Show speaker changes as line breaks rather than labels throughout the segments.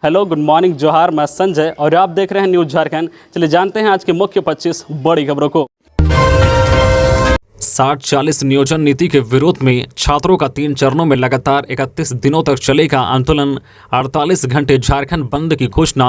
Hello, good morning, जोहार। मैं संजय और आप देख रहे हैं न्यूज़ झारखंड। चलिए जानते हैं आज के मुख्य 25 बड़ी खबरों को।
60-40 नियोजन नीति के विरोध में छात्रों का 3 चरणों में लगातार 31 दिनों तक चलेगा आंदोलन। 48 घंटे झारखंड बंद की घोषणा।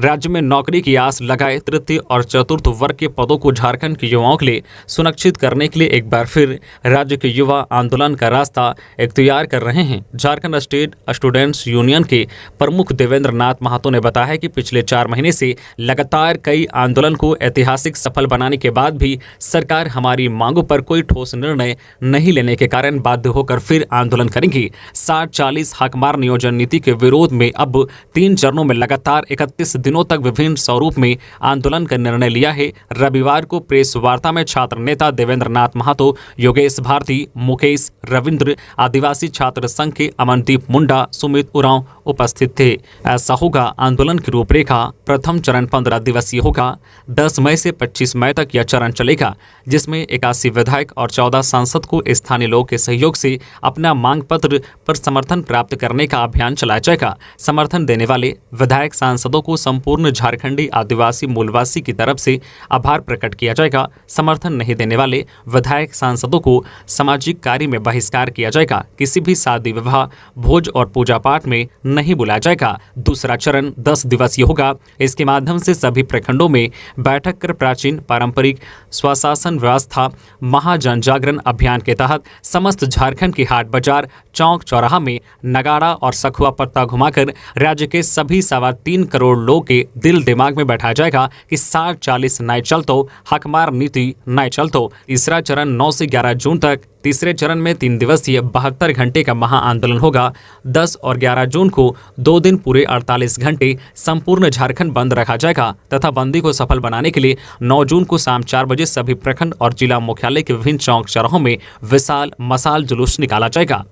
राज्य में नौकरी की आस लगाए तृतीय और चतुर्थ वर्ग के पदों को झारखंड के युवाओं के लिए सुनिश्चित करने के लिए एक बार फिर राज्य के युवा आंदोलन का रास्ता इख्तियार कर रहे हैं। झारखंड स्टेट स्टूडेंट्स यूनियन के प्रमुख देवेंद्र नाथ महतो ने बताया कि पिछले 4 महीने से लगातार कई आंदोलन को ऐतिहासिक सफल बनाने के बाद भी सरकार हमारी मांगों पर कोई ठोस निर्णय नहीं लेने के कारण बाध्य होकर फिर आंदोलन करेंगी। 60-40 हकमार नियोजन नीति के विरोध में अब 3 चरणों में लगातार 31 दिनों तक विभिन्न स्वरूप में आंदोलन का निर्णय लिया है। रविवार को प्रेस वार्ता में छात्र नेता देवेंद्र नाथ महतो, योगेश भारती, मुकेश रविंद्र, आदिवासी छात्र संघ के अमनदीप मुंडा, सुमित उरांव उपस्थित थे। ऐसा होगा आंदोलन की रूपरेखा। प्रथम चरण 15 दिवसीय होगा। 10 मई से 25 मई तक यह चरण चलेगा, जिसमें 81 विधायक और 14 सांसद को स्थानीय लोगों के सहयोग से अपना मांग पत्र पर समर्थन प्राप्त करने का अभियान चलाया जाएगा। समर्थन देने वाले विधायक सांसदों को संपूर्ण झारखंडी आदिवासी मूलवासी की तरफ से आभार प्रकट किया जाएगा। समर्थन नहीं देने वाले विधायक सांसदों को सामाजिक कार्य में बहिष्कार किया जाएगा। किसी भी शादी विवाह, भोज और पूजा पाठ में नहीं बुलाया जाएगा। दूसरा चरण 10 दिवसीय होगा। इसके माध्यम से सभी प्रखंडों में बैठक कर प्राचीन पारंपरिक स्वशासन व्यवस्था महाजन जागरण अभियान के तहत समस्त झारखंड के हाट बाजार, चौक चौराहा में नगाड़ा और सखुआ पत्ता घुमाकर राज्य के सभी 3.25 करोड़ लोग के दिल दिमाग में बैठाया जाएगा कि 60-40 नए चलतो, हकमार नीति नए चलतो। तीसरा चरण 9 से 11 जून तक। तीसरे चरण में 3 दिवसीय 72 घंटे का महा आंदोलन होगा। 10 और 11 जून को 2 दिन पूरे 48 घंटे संपूर्ण झारखंड बंद रखा जाएगा तथा बंदी को सफल बनाने के लिए 9 जून को शाम 4 बजे सभी प्रखंड और जिला मुख्यालय के विभिन्न चौक चौराहों में विशाल मशाल जुलूस निकाला जाएगा।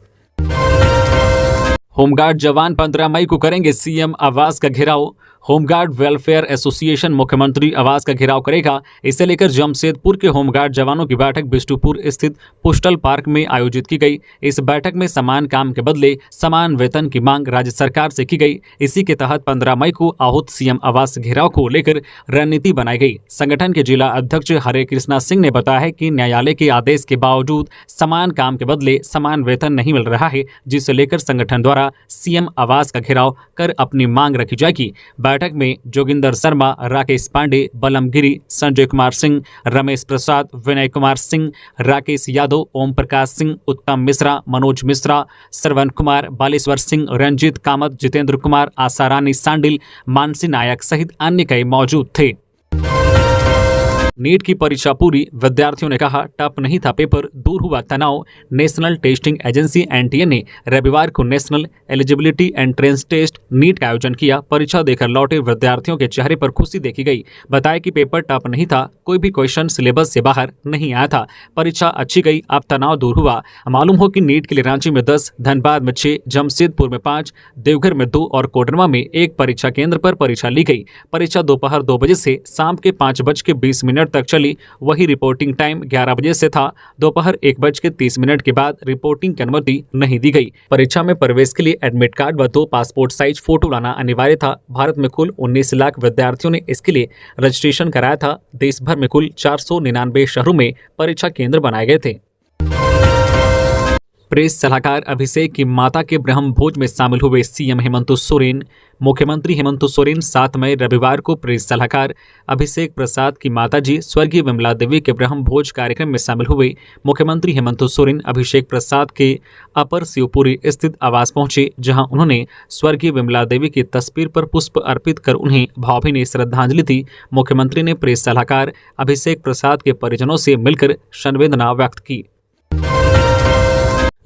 होमगार्ड जवान 15 मई को करेंगे सीएम आवास का घेराव। होमगार्ड वेलफेयर एसोसिएशन मुख्यमंत्री आवास का घेराव करेगा। इसे लेकर जमशेदपुर के होमगार्ड जवानों की बैठक बिष्टुपुर स्थित पोस्टल पार्क में आयोजित की गई। इस बैठक में समान काम के बदले समान वेतन की मांग राज्य सरकार से की गई। इसी के तहत 15 मई को आहूत सीएम आवास घेराव को लेकर रणनीति बनाई गई। संगठन के जिला अध्यक्ष हरे कृष्णा सिंह ने बताया है कि न्यायालय के आदेश के बावजूद समान काम के बदले समान वेतन नहीं मिल रहा है, जिसे लेकर संगठन द्वारा सीएम आवास का घेराव कर अपनी मांग रखी जाएगी। बैठक में जोगिंदर शर्मा, राकेश पांडे, बलम गिरी, संजय कुमार सिंह, रमेश प्रसाद, विनय कुमार सिंह, राकेश यादव, ओम प्रकाश सिंह, उत्तम मिश्रा, मनोज मिश्रा, श्रवण कुमार, बालेश्वर सिंह, रंजीत कामत, जितेंद्र कुमार, आशा रानी सांडिल, मानसी नायक सहित अन्य कई मौजूद थे। नीट की परीक्षा पूरी, विद्यार्थियों ने कहा टफ नहीं था पेपर, दूर हुआ तनाव। नेशनल टेस्टिंग एजेंसी एनटीए ने रविवार को national eligibility entrance test NEET का आयोजन किया। परीक्षा देकर लौटे विद्यार्थियों के चेहरे पर खुशी देखी गई। बताया कि पेपर टफ नहीं था, कोई भी क्वेश्चन सिलेबस से बाहर नहीं आया था। परीक्षा अच्छी गई, अब तनाव दूर हुआ। मालूम हो कि नीट के लिए रांची में 10, धनबाद में 6, जमशेदपुर में 5, देवघर में 2 और कोडरमा में 1 परीक्षा केंद्र पर परीक्षा ली गई। परीक्षा दोपहर 2 बजे से शाम के 5:20 तक चली। वही रिपोर्टिंग टाइम 11 बजे से था। दोपहर 1:30 के बाद रिपोर्टिंग की अनुमति नहीं दी गई। परीक्षा में प्रवेश के लिए एडमिट कार्ड व 2 पासपोर्ट साइज फोटो लाना अनिवार्य था। भारत में कुल 19 लाख विद्यार्थियों ने इसके लिए रजिस्ट्रेशन कराया था। देश भर में कुल 499 शहरों में परीक्षा केंद्र बनाए गए थे। प्रेस सलाहकार अभिषेक की माता के ब्रह्म भोज में शामिल हुए सीएम हेमंत सोरेन। मुख्यमंत्री हेमंत सोरेन 7 मई रविवार को प्रेस सलाहकार अभिषेक प्रसाद की माताजी स्वर्गीय विमला देवी के ब्रह्म भोज कार्यक्रम में शामिल हुए। मुख्यमंत्री हेमंत सोरेन अभिषेक प्रसाद के अपर शिवपुरी स्थित आवास पहुंचे, जहां उन्होंने स्वर्गीय विमला देवी की तस्वीर पर पुष्प अर्पित कर उन्हें भावभीनी श्रद्धांजलि दी। मुख्यमंत्री ने प्रेस सलाहकार अभिषेक प्रसाद के परिजनों से मिलकर संवेदना व्यक्त की।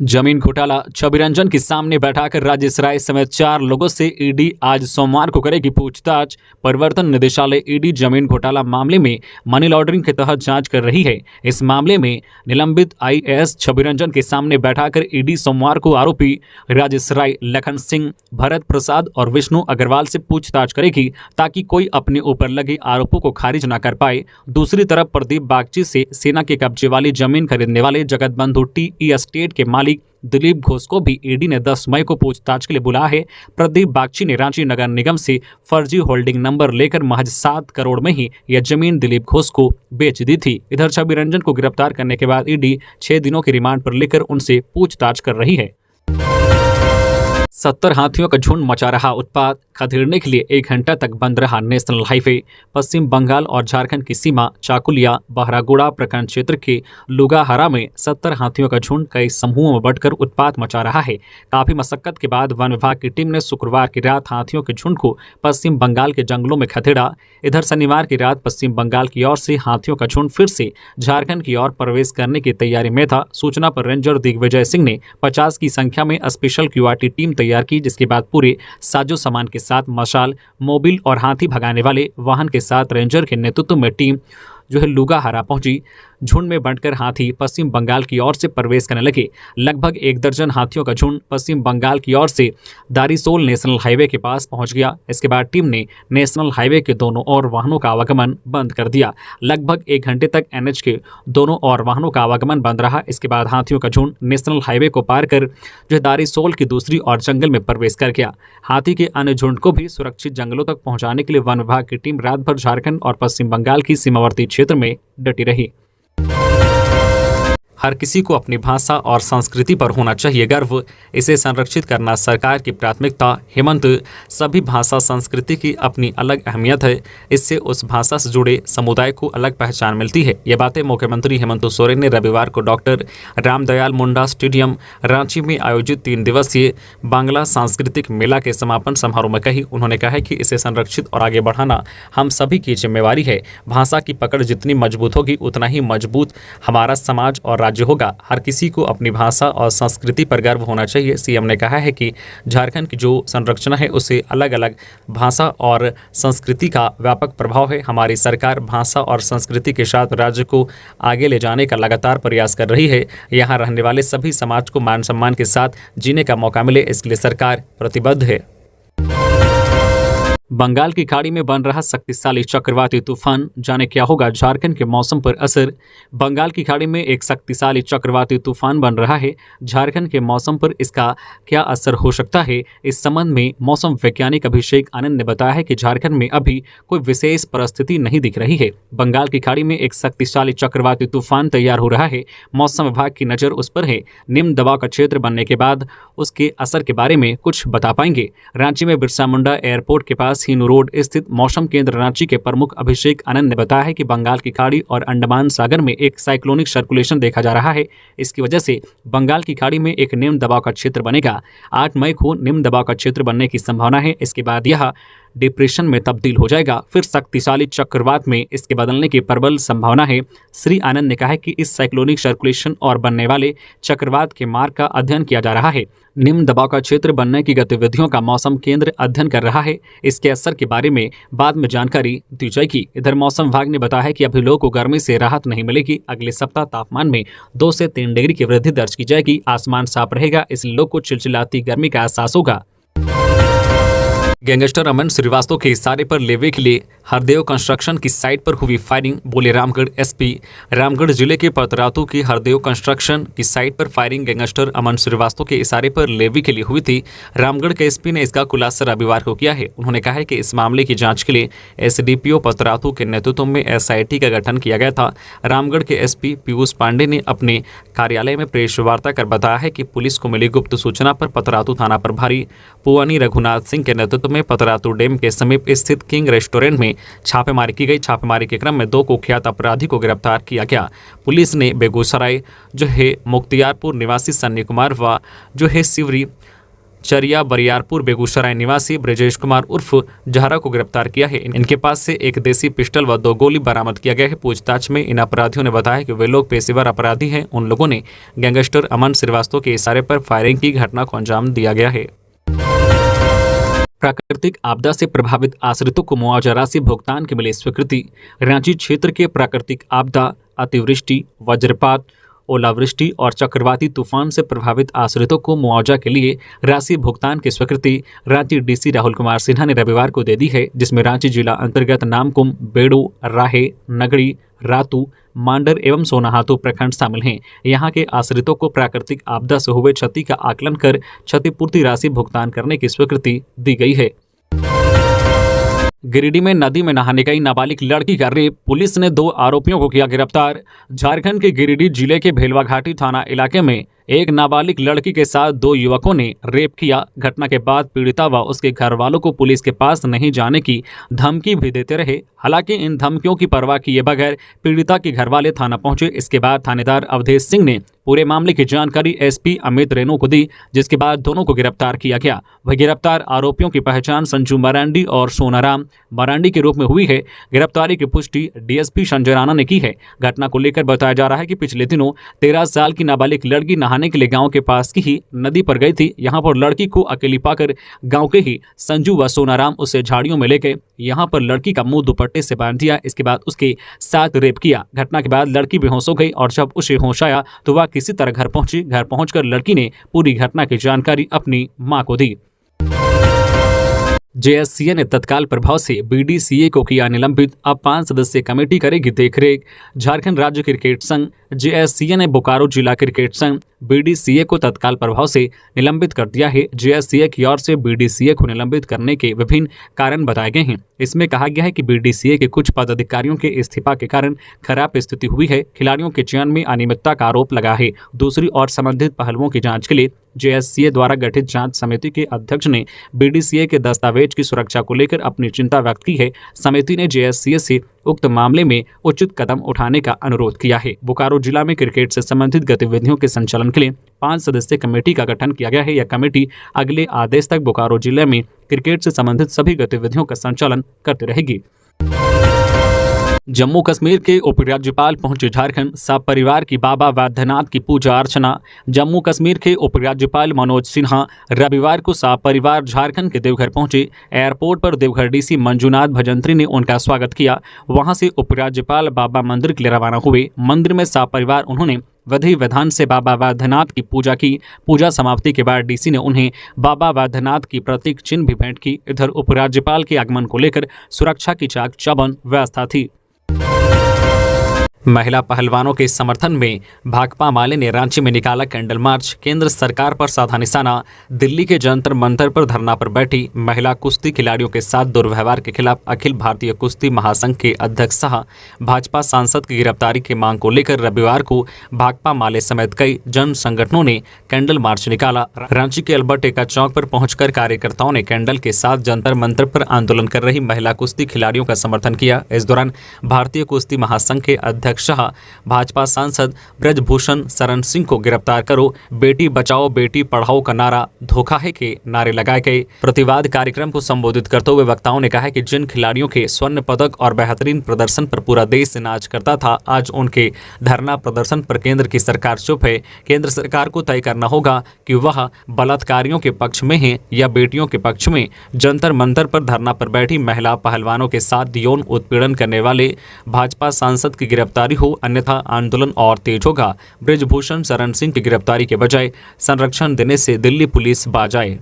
जमीन घोटाला, छवि रंजन के सामने बैठाकर राजेश राय समेत 4 लोगों से ईडी आज सोमवार को करेगी पूछताछ। प्रवर्तन निदेशालय ईडी जमीन घोटाला मामले में मनी लॉन्ड्रिंग के तहत जांच कर रही है। इस मामले में निलंबित आईएएस छवि रंजन के सामने बैठाकर ईडी सोमवार को आरोपी राजेश राय, लखन सिंह, भरत प्रसाद और विष्णु अग्रवाल से पूछताछ करेगी, ताकि कोई अपने ऊपर लगे आरोपों को खारिज न कर पाए। दूसरी तरफ प्रदीप बागची से सेना के कब्जे वाली जमीन खरीदने वाले जगत बंधु टी एस्टेट के मालिक दिलीप घोष को भी ईडी ने 10 मई को पूछताछ के लिए बुलाया है। प्रदीप बागची ने रांची नगर निगम से फर्जी होल्डिंग नंबर लेकर महज 7 करोड़ में ही यह जमीन दिलीप घोष को बेच दी थी। इधर छवि रंजन को गिरफ्तार करने के बाद ईडी 6 दिनों की रिमांड पर लेकर उनसे पूछताछ कर रही है। 70 हाथियों का झुंड मचा रहा उत्पात, खदेड़ने के लिए 1 घंटा तक बंद रहा नेशनल हाईवे। पश्चिम बंगाल और झारखंड की सीमा चाकुलिया बहरागोड़ा प्रखंड क्षेत्र के लुगाहरा में 70 हाथियों का झुंड कई समूहों में बंटकर उत्पात मचा रहा है। काफी मशक्कत के बाद वन विभाग की टीम ने शुक्रवार की रात हाथियों के झुंड को पश्चिम बंगाल के जंगलों में खदेड़ा। इधर शनिवार की रात पश्चिम बंगाल की ओर से हाथियों का झुंड फिर से झारखंड की ओर प्रवेश करने की तैयारी में था। सूचना पर रेंजर दिग्विजय सिंह ने 50 की संख्या में स्पेशल क्यूआरटी टीम तैयार की, जिसके बाद पूरे साजो सामान के साथ मशाल, मोबिल और हाथी भगाने वाले वाहन के साथ रेंजर के नेतृत्व में टीम लुगाहरा पहुंची। झुंड में बंटकर हाथी पश्चिम बंगाल की ओर से प्रवेश करने लगे। लगभग 1 दर्जन हाथियों का झुंड पश्चिम बंगाल की ओर से दारिसोल नेशनल हाईवे के पास पहुंच गया। इसके बाद टीम ने नेशनल हाईवे के दोनों ओर वाहनों का आवागमन बंद कर दिया। लगभग 1 घंटे तक एनएच के दोनों ओर वाहनों का आवागमन बंद रहा। इसके बाद हाथियों का झुंड नेशनल हाईवे को पार कर दारिसोल की दूसरी ओर जंगल में प्रवेश कर गया। हाथी के अन्य झुंड को भी सुरक्षित जंगलों तक पहुंचाने के लिए वन विभाग की टीम रात भर झारखंड और पश्चिम बंगाल की सीमावर्ती क्षेत्र में डटी रही। हर किसी को अपनी भाषा और संस्कृति पर होना चाहिए गर्व, इसे संरक्षित करना सरकार की प्राथमिकता। हेमंत, सभी भाषा संस्कृति की अपनी अलग अहमियत है, इससे उस भाषा से जुड़े समुदाय को अलग पहचान मिलती है। ये बातें मुख्यमंत्री हेमंत सोरेन ने रविवार को डॉक्टर रामदयाल मुंडा स्टेडियम रांची में आयोजित 3 दिवसीय बांग्ला सांस्कृतिक मेला के समापन समारोह में कही। उन्होंने कहा कि इसे संरक्षित और आगे बढ़ाना हम सभी की जिम्मेवारी है। भाषा की पकड़ जितनी मजबूत होगी उतना ही मजबूत हमारा समाज और राज्य होगा। हर किसी को अपनी भाषा और संस्कृति पर गर्व होना चाहिए। सीएम ने कहा है कि झारखंड की जो संरचना है उसे अलग अलग भाषा और संस्कृति का व्यापक प्रभाव है। हमारी सरकार भाषा और संस्कृति के साथ राज्य को आगे ले जाने का लगातार प्रयास कर रही है। यहाँ रहने वाले सभी समाज को मान सम्मान के साथ जीने का मौका मिले, इसके लिए सरकार प्रतिबद्ध है। बंगाल की खाड़ी में बन रहा शक्तिशाली चक्रवाती तूफान, जाने क्या होगा झारखंड के मौसम पर असर। बंगाल की खाड़ी में एक शक्तिशाली चक्रवाती तूफान बन रहा है, झारखंड के मौसम पर इसका क्या असर हो सकता है, इस संबंध में मौसम वैज्ञानिक अभिषेक आनंद ने बताया है कि झारखंड में अभी कोई विशेष परिस्थिति नहीं दिख रही है। बंगाल की खाड़ी में एक शक्तिशाली चक्रवाती तूफान तैयार हो रहा है। मौसम विभाग की नज़र उस पर है। निम्न दबाव का क्षेत्र बनने के बाद उसके असर के बारे में कुछ बता पाएंगे। रांची में बिरसा मुंडा एयरपोर्ट के पास हिनू रोड स्थित मौसम केंद्र रांची के प्रमुख अभिषेक आनंद ने बताया है कि बंगाल की खाड़ी और अंडमान सागर में एक साइक्लोनिक सर्कुलेशन देखा जा रहा है। इसकी वजह से बंगाल की खाड़ी में एक निम्न दबाव का क्षेत्र बनेगा। 8 मई को निम्न दबाव का क्षेत्र बनने की संभावना है। इसके बाद यह डिप्रेशन में तब्दील हो जाएगा, फिर शक्तिशाली चक्रवात में इसके बदलने की प्रबल संभावना है। श्री आनंद ने कहा कि इस साइक्लोनिक सर्कुलेशन और बनने वाले चक्रवात के मार्ग का अध्ययन किया जा रहा है। निम्न दबाव का क्षेत्र बनने की गतिविधियों का मौसम केंद्र अध्ययन कर रहा है। इसके असर के बारे में बाद में जानकारी दी जाएगी। इधर मौसम विभाग ने बताया है कि अभी लोगों को गर्मी से राहत नहीं मिलेगी। अगले सप्ताह तापमान में 2 से 3 डिग्री की वृद्धि दर्ज की जाएगी। आसमान साफ रहेगा, इसलिए लोग को चिलचिलाती गर्मी का एहसास होगा। गैंगस्टर अमन श्रीवास्तव के इशारे पर लेवे के लिए हरदेव कंस्ट्रक्शन की साइट पर हुई फायरिंग, बोले रामगढ़ एसपी। रामगढ़ जिले के पतरातू की हरदेव कंस्ट्रक्शन की साइट पर फायरिंग गैंगस्टर अमन श्रीवास्तव के इशारे पर लेवी के लिए हुई थी। रामगढ़ के एसपी ने इसका खुलासा रविवार को किया है। उन्होंने कहा है कि इस मामले की जांच के लिए एसडीपीओ पतरातू के नेतृत्व में एसआईटी का गठन किया गया था। रामगढ़ के एसपी पीयूष पांडे ने अपने कार्यालय में प्रेस वार्ता कर बताया है कि पुलिस को मिली गुप्त सूचना पर पतरातू थाना प्रभारी पुआनी रघुनाथ सिंह के नेतृत्व में पतरातू डैम के समीप स्थित किंग रेस्टोरेंट में छापेमारी की गई। छापेमारी के क्रम में 2 कुख्यात अपराधी को गिरफ्तार किया गया। पुलिस ने बेगूसराय मुख्तियारपुर निवासी सन्नी कुमार व शिवरी चरिया बरियारपुर बेगूसराय निवासी ब्रजेश कुमार उर्फ जहरा को गिरफ्तार किया है। इनके पास से एक देसी पिस्टल व 2 गोली बरामद किया गया है। पूछताछ में इन अपराधियों ने बताया कि वे लोग पेशेवर अपराधी हैं। उन लोगों ने गैंगस्टर अमन श्रीवास्तव के इशारे पर फायरिंग की घटना को अंजाम दिया गया है। प्राकृतिक आपदा से प्रभावित आश्रितों को मुआवजा राशि भुगतान की मिली स्वीकृति। रांची क्षेत्र के प्राकृतिक आपदा, अतिवृष्टि, वज्रपात, ओलावृष्टि और चक्रवाती तूफान से प्रभावित आश्रितों को मुआवजा के लिए राशि भुगतान की स्वीकृति रांची डीसी राहुल कुमार सिन्हा ने रविवार को दे दी है, जिसमें रांची जिला अंतर्गत नामकुम, बेड़ो, राहे, नगड़ी, रातू, मांडर एवं सोनाहातू प्रखंड शामिल हैं। यहाँ के आश्रितों को प्राकृतिक आपदा से हुए क्षति का आकलन कर क्षतिपूर्ति राशि भुगतान करने की स्वीकृति दी गई है। गिरिडीह में नदी में नहाने गई नाबालिग लड़की का रेप, पुलिस ने 2 आरोपियों को किया गिरफ्तार। झारखंड के गिरिडीह जिले के भेलवाघाटी थाना इलाके में एक नाबालिग लड़की के साथ 2 युवकों ने रेप किया। घटना के बाद पीड़िता व उसके घर वालों को पुलिस के पास नहीं जाने की धमकी भी देते रहे। हालांकि इन धमकियों की परवाह किए बगैर पीड़िता के घर वाले थाना पहुंचे। इसके बाद थानेदार अवधेश सिंह ने पूरे मामले की जानकारी एसपी अमित रेणु को दी, जिसके बाद दोनों को गिरफ्तार किया गया। वह गिरफ्तार आरोपियों की पहचान संजू मरांडी और सोनाराम मरांडी के रूप में हुई है। गिरफ्तारी की पुष्टि डीएसपी संजय राणा ने की है। घटना को लेकर बताया जा रहा है कि पिछले दिनों 13 साल की नाबालिग लड़की नहाने के लिए गांव के पास की ही नदी पर गई थी। यहां पर लड़की को अकेली पाकर गांव के ही संजू व सोनाराम उसे झाड़ियों में लेके यहां पर लड़की का मुंह दुपट्टे से बांध दिया। इसके बाद उसके साथ रेप किया। घटना के बाद लड़की बेहोश हो गई और जब उसे होश आया तो वह किसी तरह घर पहुंची। घर पहुंचकर लड़की ने पूरी घटना की जानकारी अपनी मां को दी। जेएससीए ने तत्काल प्रभाव से बीडीसीए को किया निलंबित, अब 5 सदस्यीय कमेटी करेगी देखरेख। झारखंड राज्य क्रिकेट संघ जेएससीए ने बोकारो जिला क्रिकेट संघ बीडीसीए को तत्काल प्रभाव से निलंबित कर दिया है। जेएससीए की ओर से बीडीसीए को निलंबित करने के विभिन्न कारण बताए गए हैं। इसमें कहा गया है कि बीडीसीए के कुछ पदाधिकारियों के इस्तीफा के कारण खराब स्थिति हुई है। खिलाड़ियों के चयन में अनियमितता का आरोप लगा है। दूसरी ओर संबंधित पहलुओं की जांच के लिए जेएससीए द्वारा गठित जांच समिति के अध्यक्ष ने बीडीसीए के दस्तावेज की सुरक्षा को लेकर अपनी चिंता व्यक्त की है। समिति ने जेएससीए से उक्त मामले में उचित कदम उठाने का अनुरोध किया है। बोकारो जिला में क्रिकेट से संबंधित गतिविधियों के संचालन के लिए 5 सदस्यीय कमेटी का गठन किया गया है। यह कमेटी अगले आदेश तक बोकारो जिले में क्रिकेट से संबंधित सभी गतिविधियों का संचालन करती रहेगी। जम्मू कश्मीर के उपराज्यपाल पहुंचे झारखंड, सपरिवार की बाबा वैद्यनाथ की पूजा अर्चना। जम्मू कश्मीर के उपराज्यपाल मनोज सिन्हा रविवार को सपरिवार झारखंड के देवघर पहुंचे। एयरपोर्ट पर देवघर डीसी मंजूनाथ भजंत्री ने उनका स्वागत किया। वहां से उपराज्यपाल बाबा मंदिर के लिए रवाना हुए। मंदिर में सपरिवार उन्होंने विधि विधान से बाबा वैद्यनाथ की पूजा की। पूजा समाप्ति के बाद डीसी ने उन्हें बाबा वैद्यनाथ की प्रतीक चिन्ह भी भेंट की। इधर उपराज्यपाल के आगमन को लेकर सुरक्षा की चाक चौबंद व्यवस्था थी। महिला पहलवानों के समर्थन में भाकपा माले ने रांची में निकाला कैंडल मार्च। केंद्र सरकार पर साधा निशाना। दिल्ली के जंतर मंतर पर धरना पर बैठी महिला कुश्ती खिलाड़ियों के साथ दुर्व्यवहार के खिलाफ अखिल भारतीय कुश्ती महासंघ के अध्यक्ष सह भाजपा सांसद की गिरफ्तारी की मांग को लेकर रविवार को भाकपा माले समेत कई जन संगठनों ने कैंडल मार्च निकाला। रांची के अल्बर्ट एक्का चौक पर पहुंचकर कार्यकर्ताओं ने कैंडल के साथ जंतर मंतर पर आंदोलन कर रही महिला कुश्ती खिलाड़ियों का समर्थन किया। इस दौरान भारतीय कुश्ती महासंघ के अध्यक्ष शाह भाजपा सांसद ब्रजभूषण शरण सिंह को गिरफ्तार करो, बेटी बचाओ बेटी पढ़ाओ का नारा धोखा है के नारे लगाए गए। प्रतिवाद कार्यक्रम को संबोधित करते हुए वक्ताओं ने कहा कि जिन खिलाड़ियों के स्वर्ण पदक और बेहतरीन प्रदर्शन पर पूरा देश नाच करता था, आज उनके धरना प्रदर्शन पर केंद्र की सरकार चुप है। केंद्र सरकार को तय करना होगा कि वह बलात्कारियों के पक्ष में है या बेटियों के पक्ष में। जंतर मंतर पर धरना पर बैठी महिला पहलवानों के साथ यौन उत्पीड़न करने वाले भाजपा सांसद की गिरफ्तारी हो, अन्यथा आंदोलन और तेज होगा। ब्रजभूषण शरण सिंह की गिरफ्तारी के बजाय संरक्षण देने से दिल्ली पुलिस बाज आए।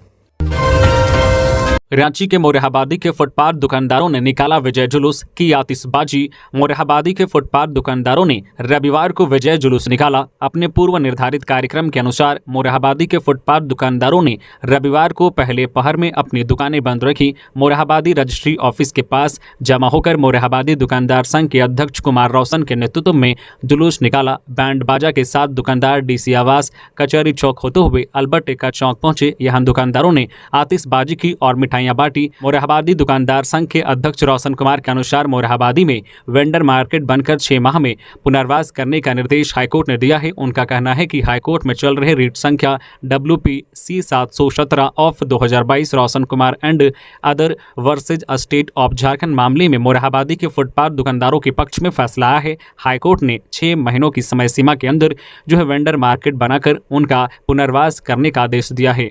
रांची के मोरहाबादी के फुटपाथ दुकानदारों ने निकाला विजय जुलूस, की आतिशबाजी। मोरहाबादी के फुटपाथ दुकानदारों ने रविवार को विजय जुलूस निकाला। अपने पूर्व निर्धारित कार्यक्रम के अनुसार मोरहाबादी के फुटपाथ दुकानदारों ने रविवार को पहले पहर में अपनी दुकानें बंद रखी। मोरहाबादी रजिस्ट्री ऑफिस के पास जमा होकर मोरहाबादी दुकानदार संघ के अध्यक्ष कुमार रोशन के नेतृत्व में जुलूस निकाला। बैंड बाजा के साथ दुकानदार डीसी आवास कचहरी चौक होते हुए अल्बर्ट एक्का चौक पहुंचे। यहाँ दुकानदारों ने आतिशबाजी की और मिठाइयां बाटी। मोरहाबादी दुकानदार संघ के अध्यक्ष रोशन कुमार के अनुसार मोरहाबादी में वेंडर मार्केट बनकर 6 माह में पुनर्वास करने का निर्देश हाईकोर्ट ने दिया है। उनका कहना है कि हाईकोर्ट में चल रहे रीट संख्या WPC 717 of 2022 Roshan Kumar and other versus state of Jharkhand मामले में मोरहाबादी के फुटपाथ दुकानदारों के पक्ष में फैसला आया है। हाईकोर्ट ने 6 महीनों की समय सीमा के अंदर जो है वेंडर मार्केट बनाकर उनका पुनर्वास करने का आदेश दिया है।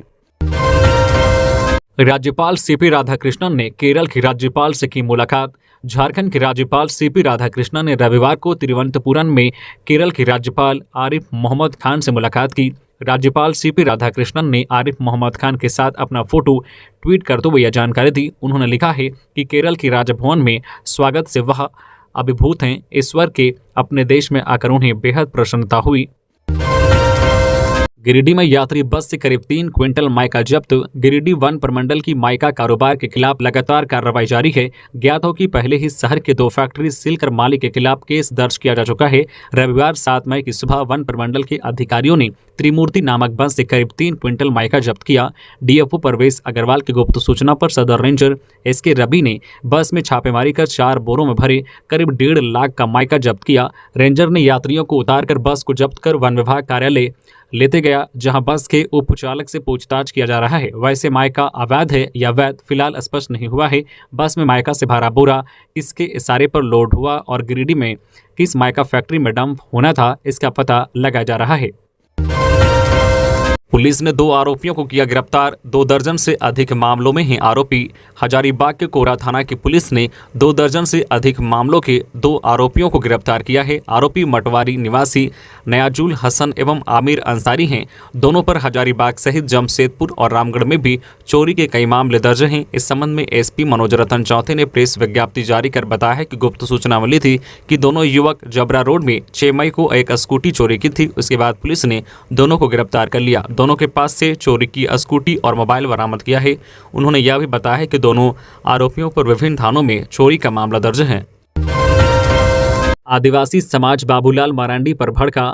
राज्यपाल सीपी राधाकृष्णन ने केरल की राज्यपाल से की मुलाकात। झारखंड के राज्यपाल सीपी राधाकृष्णन ने रविवार को तिरुवनंतपुरम में केरल के राज्यपाल आरिफ मोहम्मद खान से मुलाकात की। राज्यपाल सीपी राधाकृष्णन ने आरिफ मोहम्मद खान के साथ अपना फोटो ट्वीट करते हुए यह जानकारी दी। उन्होंने लिखा है कि केरल की राजभवन में स्वागत से वह अभिभूत हैं। ईश्वर के अपने देश में आकर उन्हें बेहद प्रसन्नता हुई। गिरिडीह में यात्री बस से करीब 3 क्विंटल माइका जब्त। गिरिडीह वन प्रमंडल की माइका कारोबार के खिलाफ लगातार कार्रवाई जारी है। ज्ञात हो कि पहले ही शहर के 2 फैक्ट्री सील कर मालिक के खिलाफ केस दर्ज किया जा चुका है। रविवार 7 मई की सुबह वन प्रमंडल के अधिकारियों ने त्रिमूर्ति नामक बस से करीब 3 क्विंटल माइका जब्त किया। डीएफओ परवेश अग्रवाल की गुप्त सूचना पर सदर रेंजर एसके रवि ने बस में छापेमारी कर 4 बोरों में भरे करीब 1.5 लाख का माइका जब्त किया। रेंजर ने यात्रियों को उतारकर बस को जब्त कर वन विभाग कार्यालय लेते गया, जहां बस के उप चालक से पूछताछ किया जा रहा है। वैसे माइका अवैध है या वैध फिलहाल स्पष्ट नहीं हुआ है। बस में माइका से भरा बोरा किसके इशारे पर लोड हुआ और गिरिडीह में किस माइका फैक्ट्री में डंप होना था, इसका पता लगाया जा रहा है। पुलिस ने 2 आरोपियों को किया गिरफ्तार। 2 दर्जन से अधिक मामलों में हैं आरोपी। हजारीबाग के कोरा थाना की पुलिस ने 2 दर्जन से अधिक मामलों के 2 आरोपियों को गिरफ्तार किया है। आरोपी मटवारी निवासी नयाजुल हसन एवं आमिर अंसारी हैं। दोनों पर हजारीबाग सहित जमशेदपुर और रामगढ़ में भी चोरी के कई मामले दर्ज हैं। इस संबंध में एसपी मनोज रतन चौथे ने प्रेस विज्ञप्ति जारी कर बताया है कि गुप्त सूचना मिली थी कि दोनों युवक जबरा रोड में 6 मई को एक स्कूटी चोरी की थी। उसके बाद पुलिस ने दोनों को गिरफ्तार कर लिया। दोनों के पास से चोरी की स्कूटी और मोबाइल बरामद किया है। उन्होंने यह भी बताया है कि दोनों आरोपियों पर विभिन्न थानों में चोरी का मामला दर्ज है। आदिवासी समाज बाबूलाल मरांडी पर भड़का।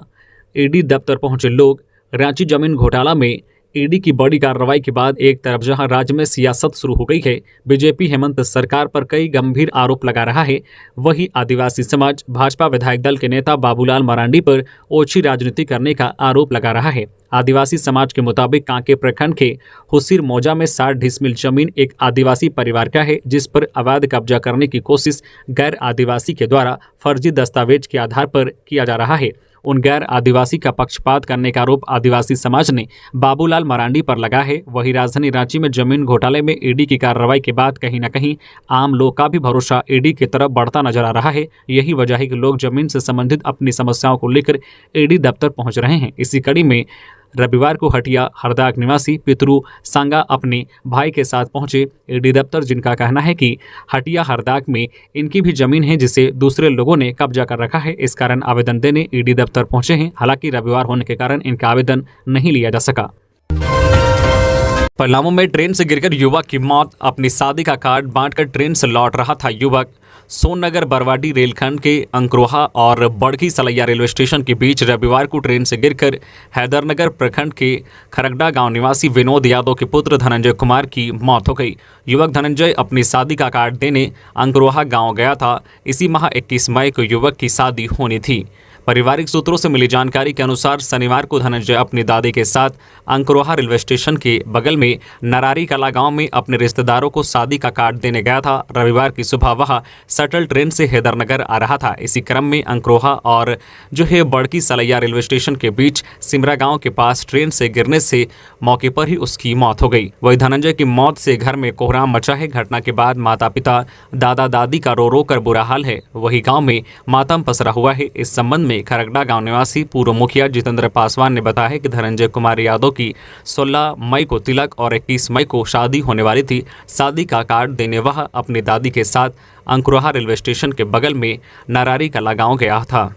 ईडी दफ्तर पहुंचे लोग। रांची जमीन घोटाला में ईडी की बड़ी कार्रवाई के बाद एक तरफ जहां राज्य में सियासत शुरू हो गई है, बीजेपी हेमंत सरकार पर कई गंभीर आरोप लगा रहा है, वहीं आदिवासी समाज भाजपा विधायक दल के नेता बाबूलाल मरांडी पर ओछी राजनीति करने का आरोप लगा रहा है। आदिवासी समाज के मुताबिक कांके प्रखंड के हुसीर मौजा में 60 डिसमिल जमीन एक आदिवासी परिवार का है, जिस पर अवैध कब्जा करने की कोशिश गैर आदिवासी के द्वारा फर्जी दस्तावेज के आधार पर किया जा रहा है। उन गैर आदिवासी का पक्षपात करने का आरोप आदिवासी समाज ने बाबूलाल मरांडी पर लगा है। वहीं राजधानी रांची में जमीन घोटाले में ईडी की कार्रवाई के बाद कहीं न कहीं आम लोग का भी भरोसा ईडी की तरफ बढ़ता नजर आ रहा है। यही वजह है कि लोग जमीन से संबंधित अपनी समस्याओं को लेकर ईडी दफ्तर पहुंच रहे हैं। इसी कड़ी में रविवार को हटिया हरदाग निवासी पितरू सांगा अपने भाई के साथ पहुंचे ईडी दफ्तर, जिनका कहना है कि हटिया हरदाग में इनकी भी जमीन है जिसे दूसरे लोगों ने कब्जा कर रखा है। इस कारण आवेदन देने ईडी दफ्तर पहुंचे हैं। हालांकि रविवार होने के कारण इनका आवेदन नहीं लिया जा सका। पलामू में ट्रेन से गिरकर युवक की मौत। अपनी शादी का कार्ड बांटकर ट्रेन से लौट रहा था युवक। सोननगर बरवाडी रेलखंड के अंकरोहा और बड़की सलैया रेलवे स्टेशन के बीच रविवार को ट्रेन से गिरकर हैदरनगर प्रखंड के खरगडा गांव निवासी विनोद यादव के पुत्र धनंजय कुमार की मौत हो गई। युवक धनंजय अपनी शादी का कार्ड देने अंकरोहा गांव गया था। इसी माह 21 मई को युवक की शादी होनी थी। पारिवारिक सूत्रों से मिली जानकारी के अनुसार शनिवार को धनंजय अपनी दादी के साथ अंकरोहा रेलवे स्टेशन के बगल में नरारी कला गांव में अपने रिश्तेदारों को शादी का कार्ड देने गया था। रविवार की सुबह वह शटल ट्रेन से हैदरनगर आ रहा था। इसी क्रम में अंकरोहा और जो है बड़की सलैया रेलवे स्टेशन के बीच सिमरा गांव के पास ट्रेन से गिरने से मौके पर ही उसकी मौत हो गई। वही धनंजय की मौत से घर में कोहराम मचा है। घटना के बाद माता पिता दादा दादी का रो रो कर बुरा हाल है। वही गाँव में मातम पसरा हुआ है। इस संबंध में खरगडा गांव निवासी पूर्व मुखिया जितेंद्र पासवान ने बताया है कि धनंजय कुमार यादव की 16 मई को तिलक और 21 मई को शादी होने वाली थी। शादी का कार्ड देने वह अपनी दादी के साथ अंकरोहा रेलवे स्टेशन के बगल में नरारी कला गांव गया था।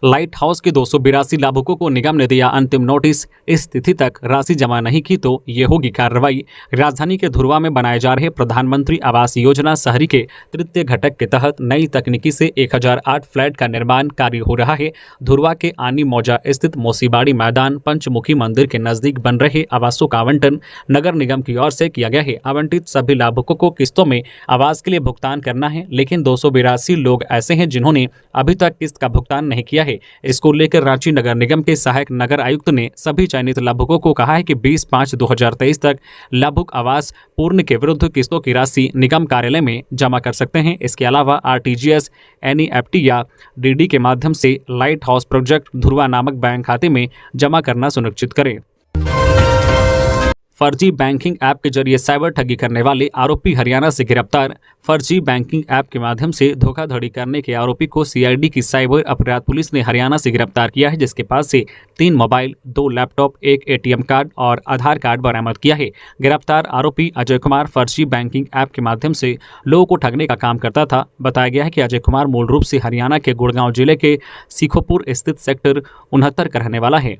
लाइट हाउस के 282 लाभुकों को निगम ने दिया अंतिम नोटिस। इस तिथि तक राशि जमा नहीं की तो ये होगी कार्रवाई। राजधानी के धुरवा में बनाए जा रहे प्रधानमंत्री आवास योजना शहरी के तृतीय घटक के तहत नई तकनीकी से 1008 फ्लैट का निर्माण कार्य हो रहा है। धुरवा के आनी मौजा स्थित मोसीबाड़ी मैदान पंचमुखी मंदिर के नजदीक बन रहे आवासों का आवंटन नगर निगम की ओर से किया गया है। आवंटित सभी लाभुकों को किस्तों में आवास के लिए भुगतान करना है, लेकिन 282 लोग ऐसे हैं जिन्होंने अभी तक किस्त का भुगतान नहीं किया है। इसको लेकर रांची नगर निगम के सहायक नगर आयुक्त ने सभी चयनित लाभुकों को कहा है कि 20/5/2023 तक लाभुक आवास पूर्ण के विरुद्ध किस्तों की राशि निगम कार्यालय में जमा कर सकते हैं। इसके अलावा RTGS, NEFT या DD के माध्यम से लाइट हाउस प्रोजेक्ट धुरवा नामक बैंक खाते में जमा करना सुनिश्चित करें। फर्जी बैंकिंग ऐप के जरिए साइबर ठगी करने वाले आरोपी हरियाणा से गिरफ्तार। फर्जी बैंकिंग ऐप के माध्यम से धोखाधड़ी करने के आरोपी को सीआईडी की साइबर अपराध पुलिस ने हरियाणा से गिरफ्तार किया है, जिसके पास से 3 मोबाइल, 2 लैपटॉप, 1 एटीएम कार्ड और आधार कार्ड बरामद किया है। गिरफ्तार आरोपी अजय कुमार फर्जी बैंकिंग ऐप के माध्यम से लोगों को ठगने का काम करता था। बताया गया है कि अजय कुमार मूल रूप से हरियाणा के गुड़गांव जिले के सीखोपुर स्थित सेक्टर 69 का रहने वाला है।